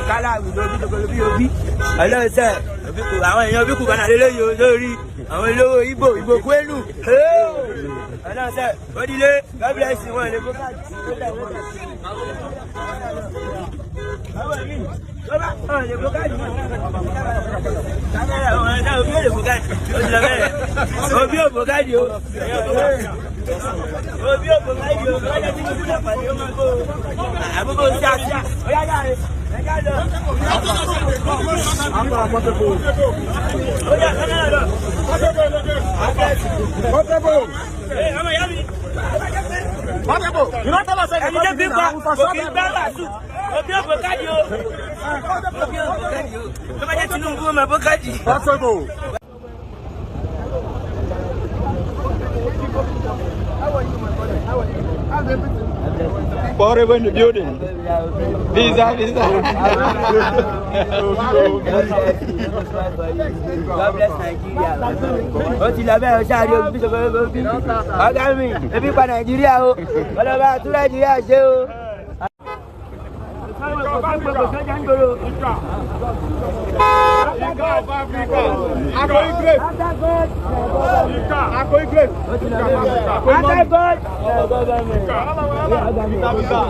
kálá òbí ọlọ́sẹ̀ àwọn èèyàn bí kù bá náà lélẹ́yìí lórí àwọn olówó Ìgbò kwelu ọlọ́sẹ̀ odile God bless you wọn lè kó káàdì. Obi òbòkádì o. Obi òbòkádì o. Ọjọ́ tí mo kúlẹ̀ pàdé ó máa kó. Àbúkọ sí àṣà. Ó yá yá rẹ̀. Ẹ ká lọ. Àpá àpọ́tẹ́bò. Ó yá kánáà lọ. Pọ́tẹ́bò. Ọmọ ìyá mi. Pọ́tẹ́bò. Ìrántọ́lọ́ sẹ́yìn. Ẹni jẹ́ pípa. Òkè gbá bàtú. Obi òbòkádì o. Obi òbòkádì o. Tó bá jẹ́ Tinubu ó máa bòkádì. Pọ́tẹ́bò. Forever in the building. Visa. God bless Nigeria. Ó ti lọ bẹ́ẹ̀ o ṣáà rí ogun bí sọ̀kọ̀ lóko bí. Ọ̀gá mi, ebi pa Nàìjíríà o. Ọlọ́ba tún Nàìjíríà ṣe o. Visa.